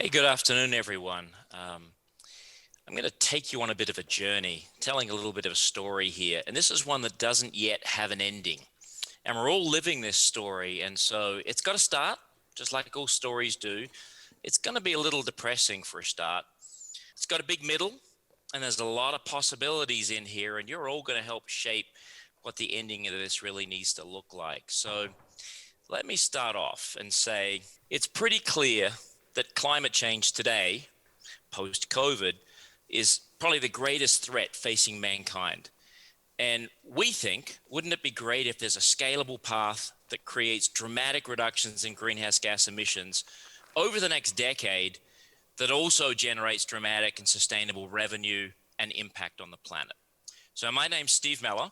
Hey, good afternoon, everyone. I'm going to take you on a bit of a journey, telling a little bit of a story here. And this is one that doesn't yet have an ending. And we're all living this story. And so it's got to start, just like all stories do. It's going to be a little depressing for a start. It's got a big middle, and there's a lot of possibilities in here. And you're all going to help shape what the ending of this really needs to look like. So let me start off and say it's pretty clear that climate change today, post-COVID, is probably the greatest threat facing mankind. And we think, wouldn't it be great if there's a scalable path that creates dramatic reductions in greenhouse gas emissions over the next decade that also generates dramatic and sustainable revenue and impact on the planet? So my name's Steve Meller,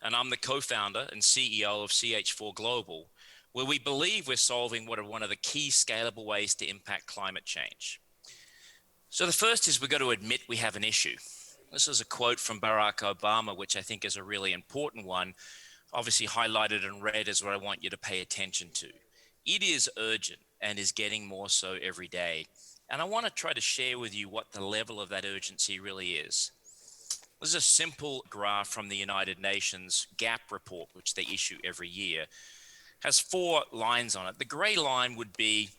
and I'm the co-founder and CEO of CH4 Global, where we believe we're solving what are one of the key scalable ways to impact climate change. So the first is we've got to admit we have an issue. This is a quote from Barack Obama, which I think is a really important one. Obviously highlighted in red is what I want you to pay attention to. It is urgent and is getting more so every day. And I want to try to share with you what the level of that urgency really is. This is a simple graph from the United Nations GAP report, which they issue every year. Has 4 lines on it. The gray line would be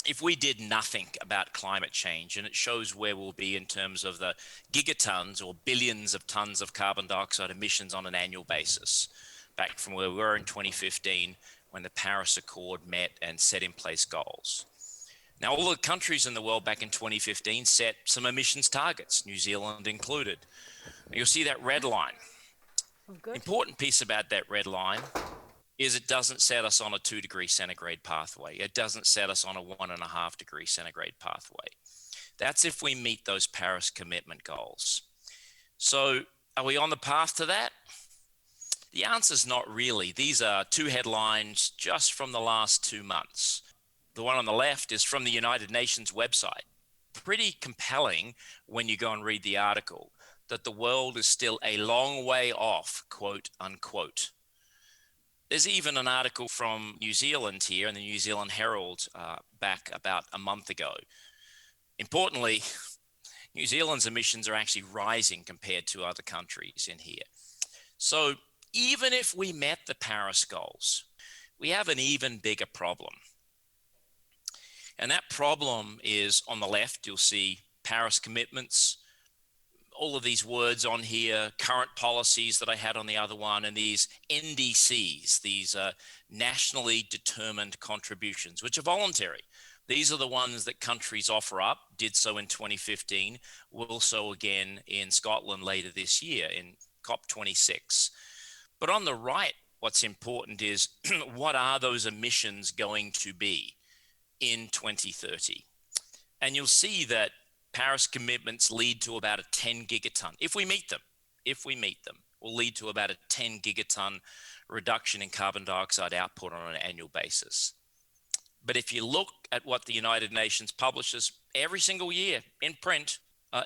if we did nothing about climate change, and it shows where we'll be in terms of the gigatons or billions of tons of carbon dioxide emissions on an annual basis, back from where we were in 2015 when the Paris Accord met and set in place goals. Now, all the countries in the world back in 2015 set some emissions targets, New Zealand included. You'll see that red line. Good. Important piece about that red line is it doesn't set us on a 2 degree centigrade pathway. It doesn't set us on a 1.5 degree centigrade pathway. That's if we meet those Paris commitment goals. So are we on the path to that? The answer is not really. These are 2 headlines just from the last 2 months. The one on the left is from the United Nations website. Pretty compelling when you go and read the article that the world is still a long way off, quote unquote. There's even an article from New Zealand here in the New Zealand Herald back about a month ago. Importantly, New Zealand's emissions are actually rising compared to other countries in here. So even if we met the Paris goals, we have an even bigger problem. And that problem is on the left, you'll see Paris commitments, all of these words on here, current policies that I had on the other one, and these NDCs, these nationally determined contributions, which are voluntary. These are the ones that countries offer up, did so in 2015, will so again in Scotland later this year in COP26. But on the right, what's important is what are those emissions going to be in 2030? And you'll see that Paris commitments lead to about a 10 gigaton. If we meet them, will lead to about a 10 gigaton reduction in carbon dioxide output on an annual basis. But if you look at what the United Nations publishes every single year in print,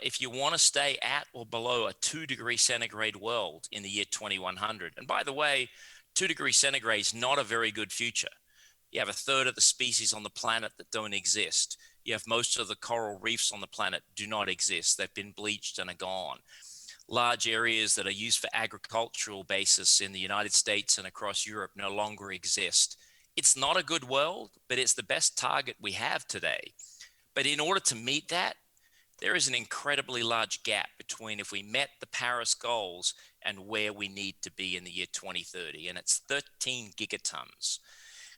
if you want to stay at or below a 2 degree centigrade world in the year 2100, and by the way, 2 degree centigrade is not a very good future. You have a third of the species on the planet that don't exist. You have most of the coral reefs on the planet do not exist. They've been bleached and are gone. Large areas that are used for agricultural basis in the United States and across Europe no longer exist. It's not a good world, but it's the best target we have today. But in order to meet that, there is an incredibly large gap between if we met the Paris goals and where we need to be in the year 2030, and it's 13 gigatons.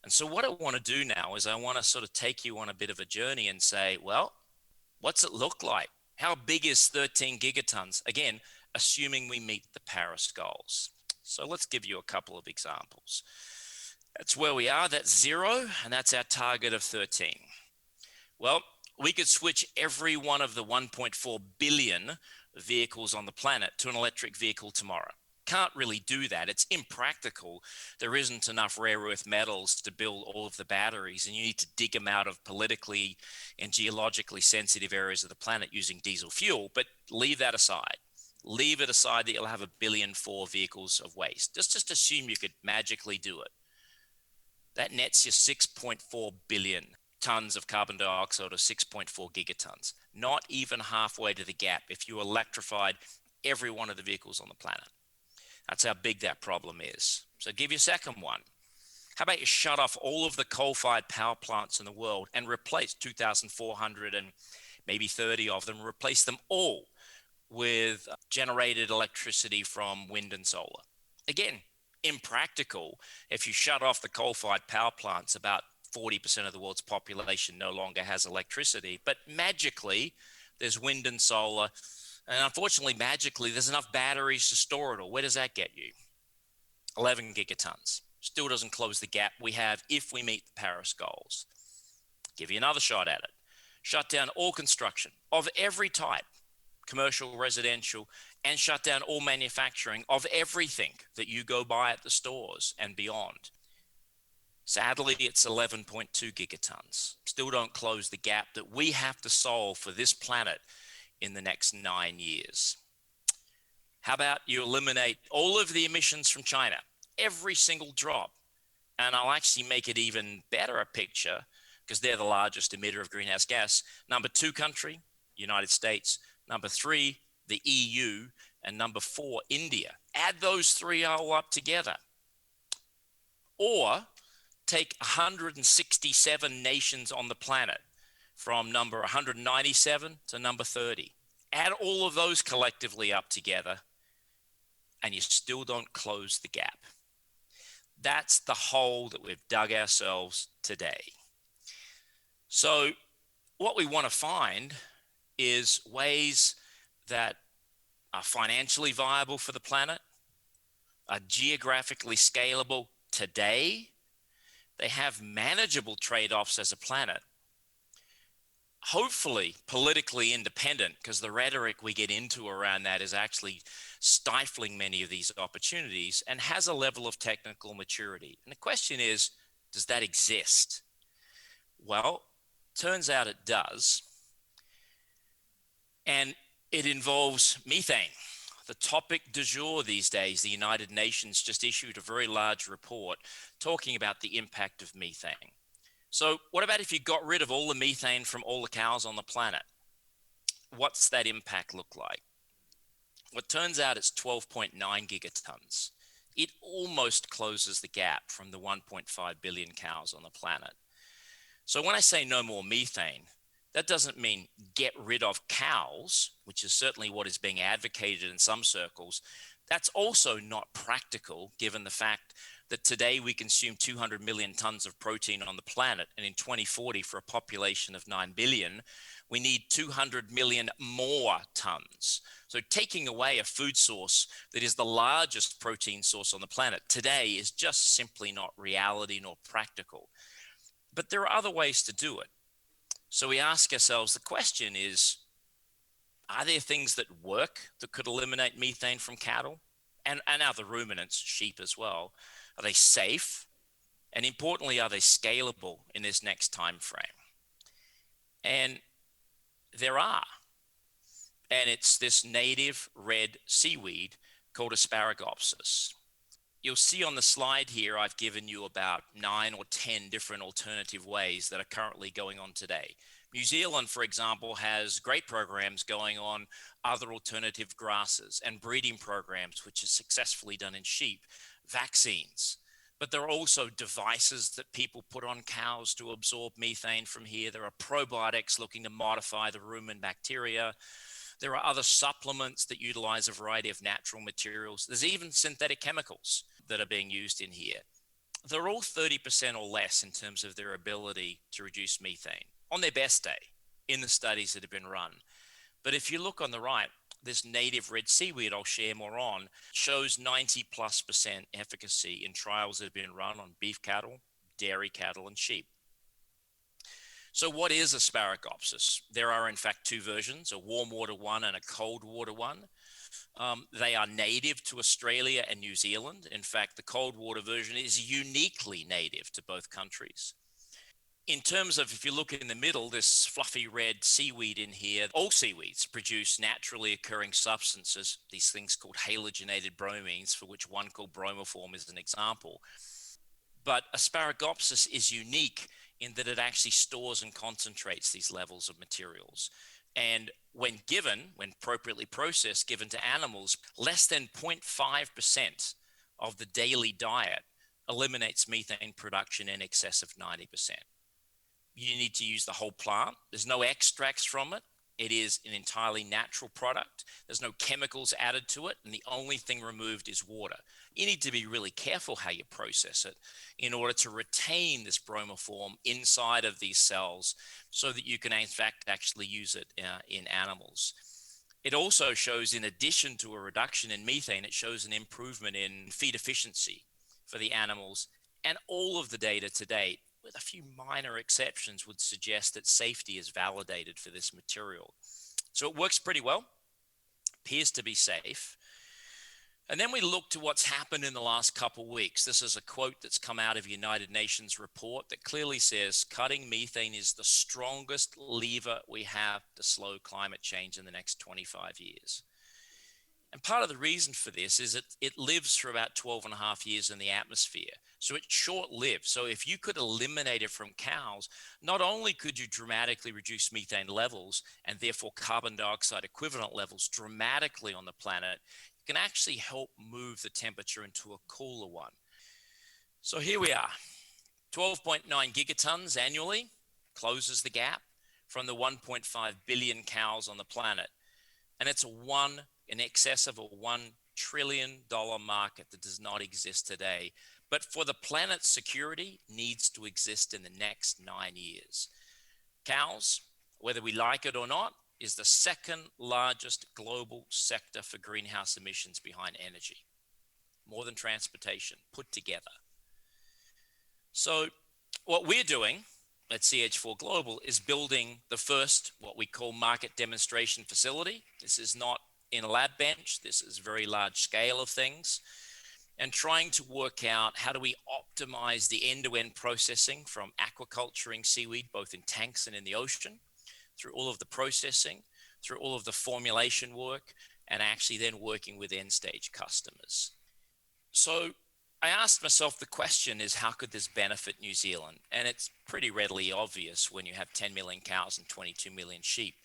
And so what I want to do now is I want to sort of take you on a bit of a journey and say, well, what's it look like? How big is 13 gigatons? Again, assuming we meet the Paris goals. So let's give you a couple of examples. That's where we are, that's 0, and that's our target of 13. Well, we could switch every one of the 1.4 billion vehicles on the planet to an electric vehicle tomorrow. Can't really do that. It's impractical. There isn't enough rare earth metals to build all of the batteries, and you need to dig them out of politically and geologically sensitive areas of the planet using diesel fuel. But leave that aside. Leave it aside that you'll have 1 billion vehicles of waste. Just assume you could magically do it. That nets you 6.4 billion tons of carbon dioxide or 6.4 gigatons. Not even halfway to the gap if you electrified every one of the vehicles on the planet. That's how big that problem is. So give you a second one. How about you shut off all of the coal-fired power plants in the world and replace 2,400 and maybe 30 of them, replace them all with generated electricity from wind and solar. Again, impractical. If you shut off the coal-fired power plants, about 40% of the world's population no longer has electricity, but magically there's wind and solar. And unfortunately, magically, there's enough batteries to store it all. Where does that get you? 11 gigatons. Still doesn't close the gap we have if we meet the Paris goals. Give you another shot at it. Shut down all construction of every type, commercial, residential, and shut down all manufacturing of everything that you go buy at the stores and beyond. Sadly, it's 11.2 gigatons. Still don't close the gap that we have to solve for this planet in the next 9 years. How about you eliminate all of the emissions from China, every single drop? And I'll actually make it even better a picture because they're the largest emitter of greenhouse gas. Number 2 country, United States. Number 3, the EU. And number 4, India. Add those 3 all up together. Or take 167 nations on the planet from number 197 to number 30. Add all of those collectively up together, and you still don't close the gap. That's the hole that we've dug ourselves today. So what we want to find is ways that are financially viable for the planet, are geographically scalable today, they have manageable trade-offs as a planet, hopefully politically independent, because the rhetoric we get into around that is actually stifling many of these opportunities, and has a level of technical maturity. And the question is, does that exist? Well, turns out it does. And it involves methane. The topic du jour these days. The United Nations just issued a very large report talking about the impact of methane. So what about if you got rid of all the methane from all the cows on the planet? What's that impact look like? Well, it turns out it's 12.9 gigatons. It almost closes the gap from the 1.5 billion cows on the planet. So when I say no more methane, that doesn't mean get rid of cows, which is certainly what is being advocated in some circles. That's also not practical, given the fact that today we consume 200 million tons of protein on the planet, and in 2040, for a population of 9 billion, we need 200 million more tons. So taking away a food source that is the largest protein source on the planet today is just simply not reality nor practical. But there are other ways to do it. So we ask ourselves, the question is, are there things that work that could eliminate methane from cattle and other ruminants, sheep as well? Are they safe? And importantly, are they scalable in this next time frame? And there are. And it's this native red seaweed called Asparagopsis. You'll see on the slide here, I've given you about 9 or 10 different alternative ways that are currently going on today. New Zealand, for example, has great programs going on other alternative grasses and breeding programs, which is successfully done in sheep, vaccines. But there are also devices that people put on cows to absorb methane from here. There are probiotics looking to modify the rumen bacteria. There are other supplements that utilize a variety of natural materials. There's even synthetic chemicals that are being used in here. They're all 30% or less in terms of their ability to reduce methane on their best day in the studies that have been run. But if you look on the right, this native red seaweed I'll share more on shows 90+% efficacy in trials that have been run on beef cattle, dairy cattle, and sheep. So what is Asparagopsis? There are in fact 2 versions, a warm water one and a cold water one. They are native to Australia and New Zealand. In fact, the cold water version is uniquely native to both countries. In terms of, if you look in the middle, this fluffy red seaweed in here, all seaweeds produce naturally occurring substances, these things called halogenated bromines, for which one called bromoform is an example. But Asparagopsis is unique in that it actually stores and concentrates these levels of materials. And when appropriately processed, given to animals, less than 0.5% of the daily diet eliminates methane production in excess of 90%. You need to use the whole plant. There's no extracts from it. It is an entirely natural product. There's no chemicals added to it, and the only thing removed is water. You need to be really careful how you process it in order to retain this bromoform inside of these cells so that you can, in fact, actually use it in animals. It also shows, in addition to a reduction in methane, it shows an improvement in feed efficiency for the animals. And all of the data to date, with a few minor exceptions, would suggest that safety is validated for this material. So it works pretty well, appears to be safe. And then we look to what's happened in the last couple of weeks. This is a quote that's come out of a United Nations report that clearly says cutting methane is the strongest lever we have to slow climate change in the next 25 years. And part of the reason for this is it lives for about 12 and a half years in the atmosphere. So it's short-lived. So if you could eliminate it from cows, not only could you dramatically reduce methane levels and therefore carbon dioxide equivalent levels dramatically on the planet, you can actually help move the temperature into a cooler one. So here we are, 12.9 gigatons annually closes the gap from the 1.5 billion cows on the planet. And it's in excess of a $1 trillion market that does not exist today. But for the planet's security, needs to exist in the next 9 years. Cows, whether we like it or not, is the second largest global sector for greenhouse emissions behind energy, more than transportation put together. So what we're doing at CH4 Global is building the first, what we call market demonstration facility. This is not in a lab bench. This is very large scale of things, and trying to work out how do we optimize the end-to-end processing from aquaculturing seaweed, both in tanks and in the ocean, through all of the processing, through all of the formulation work, and actually then working with end-stage customers. So I asked myself, the question is, how could this benefit New Zealand? And it's pretty readily obvious when you have 10 million cows and 22 million sheep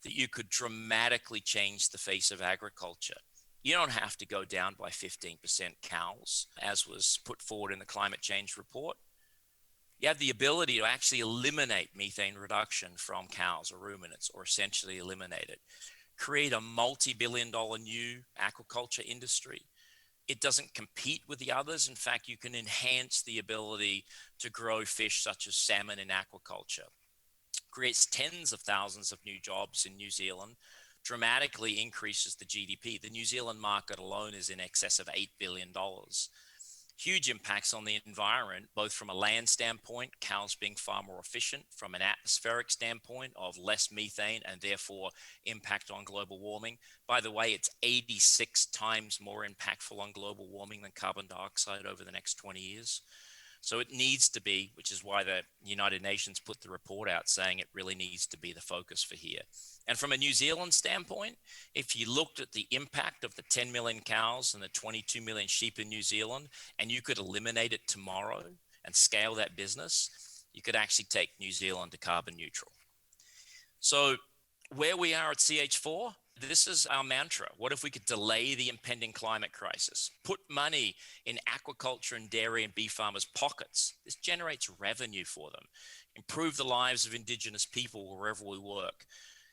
that you could dramatically change the face of agriculture. You don't have to go down by 15% cows, as was put forward in the climate change report. You have the ability to actually eliminate methane reduction from cows or ruminants, or essentially eliminate it. Create a multi-billion-dollar new aquaculture industry. It doesn't compete with the others. In fact, you can enhance the ability to grow fish such as salmon in aquaculture. Creates tens of thousands of new jobs in New Zealand, dramatically increases the GDP. The New Zealand market alone is in excess of $8 billion. Huge impacts on the environment, both from a land standpoint, cows being far more efficient, from an atmospheric standpoint of less methane and therefore impact on global warming. By the way, it's 86 times more impactful on global warming than carbon dioxide over the next 20 years. So it needs to be, which is why the United Nations put the report out saying it really needs to be the focus for here. And from a New Zealand standpoint, if you looked at the impact of the 10 million cows and the 22 million sheep in New Zealand, and you could eliminate it tomorrow and scale that business, you could actually take New Zealand to carbon neutral. So where we are at CH4, this is our mantra. What if we could delay the impending climate crisis? Put money in aquaculture and dairy and beef farmers' pockets. This generates revenue for them. Improve the lives of Indigenous people wherever we work.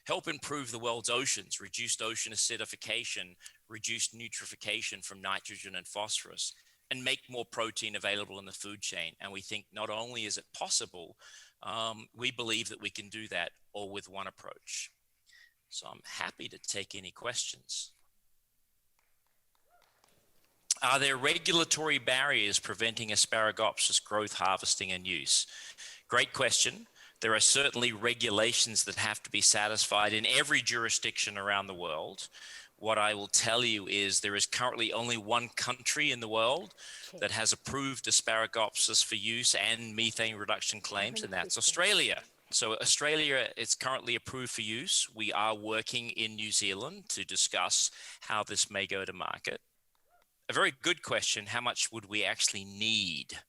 Help improve the world's oceans, reduced ocean acidification, reduced eutrophication from nitrogen and phosphorus, and make more protein available in the food chain. And we think not only is it possible, we believe that we can do that all with one approach. So I'm happy to take any questions. Are there regulatory barriers preventing Asparagopsis growth, harvesting, and use? Great question. There are certainly regulations that have to be satisfied in every jurisdiction around the world. What I will tell you is there is currently only one country in the world that has approved Asparagopsis for use and methane reduction claims, and that's Australia. So Australia is currently approved for use. We are working in New Zealand to discuss how this may go to market. A very good question, how much would we actually need?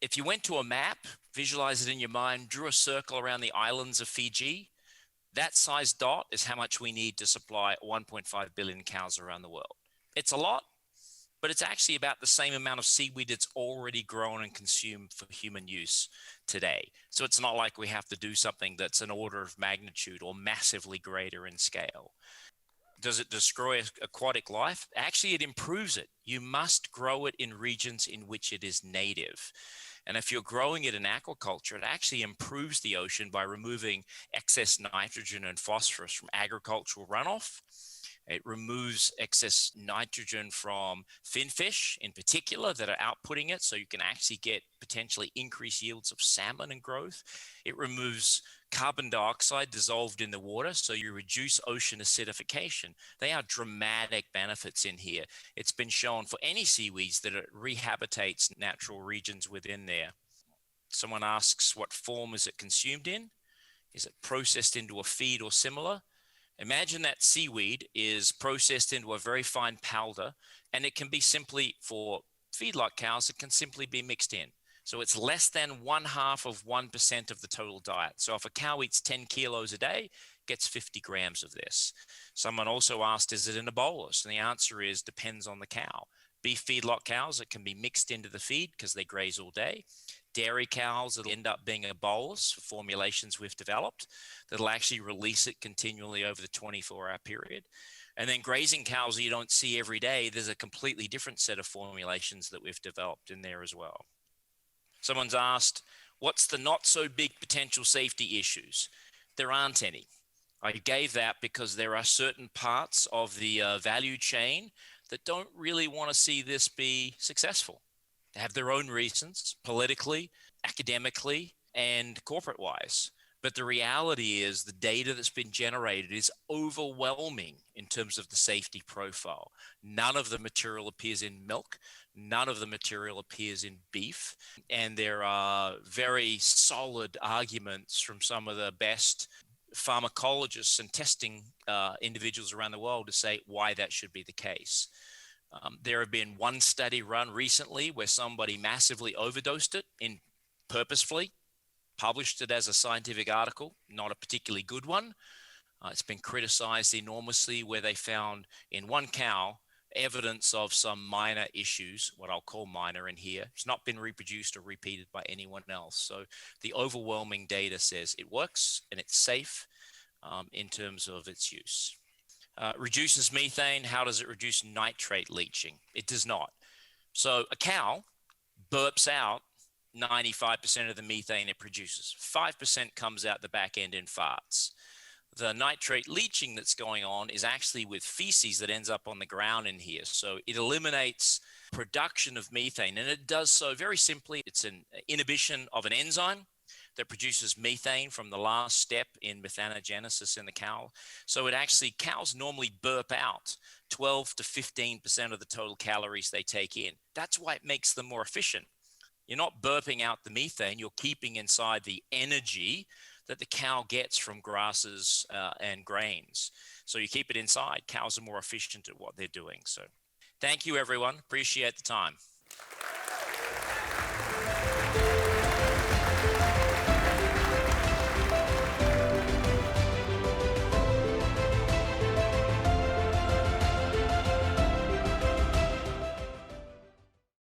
If you went to a map, visualize it in your mind, drew a circle around the islands of Fiji, that size dot is how much we need to supply 1.5 billion cows around the world. It's a lot, but it's actually about the same amount of seaweed that's already grown and consumed for human use today. So it's not like we have to do something that's an order of magnitude or massively greater in scale. Does it destroy aquatic life? Actually, it improves it. You must grow it in regions in which it is native. And if you're growing it in aquaculture, it actually improves the ocean by removing excess nitrogen and phosphorus from agricultural runoff. It removes excess nitrogen from finfish in particular that are outputting it, so you can actually get potentially increased yields of salmon and growth. It removes carbon dioxide dissolved in the water, so you reduce ocean acidification. They are dramatic benefits in here. It's been shown for any seaweeds that it rehabilitates natural regions within there. Someone asks, what form is it consumed in? Is it processed into a feed or similar? Imagine that seaweed is processed into a very fine powder, and it can be simply, for feedlot cows, it can simply be mixed in. So it's less than 0.5% of the total diet. So if a cow eats 10 kilos a day, gets 50 grams of this. Someone also asked, is it in a bolus? And the answer is, depends on the cow. Beef feedlot cows, it can be mixed into the feed because they graze all day. Dairy cows, it'll end up being a bolus for formulations we've developed that'll actually release it continually over the 24-hour period. And then grazing cows that you don't see every day, there's a completely different set of formulations that we've developed in there as well. Someone's asked, what's the not so big potential safety issues? There aren't any. I gave that because there are certain parts of the value chain that don't really want to see this be successful. They have their own reasons, politically, academically, and corporate-wise. But the reality is the data that's been generated is overwhelming in terms of the safety profile. None of the material appears in milk. None of the material appears in beef. And there are very solid arguments from some of the best pharmacologists and testing individuals around the world to say why that should be the case. There have been one study run recently where somebody massively overdosed it purposefully, published it as a scientific article, not a particularly good one. It's been criticized enormously, where they found in one cow evidence of some minor issues, what I'll call minor in here. It's not been reproduced or repeated by anyone else. So the overwhelming data says it works and it's safe in terms of its use. Reduces methane. How does it reduce nitrate leaching? It does not. So a cow burps out 95% of the methane it produces. 5% comes out the back end in farts. The nitrate leaching that's going on is actually with feces that ends up on the ground in here. So it eliminates production of methane, and it does so very simply. It's an inhibition of an enzyme that produces methane from the last step in methanogenesis in the cow. So it actually, cows normally burp out 12 to 15% of the total calories they take in. That's why it makes them more efficient. You're not burping out the methane, you're keeping inside the energy that the cow gets from grasses and grains. So you keep it inside. Cows are more efficient at what they're doing. So thank you, everyone. Appreciate the time.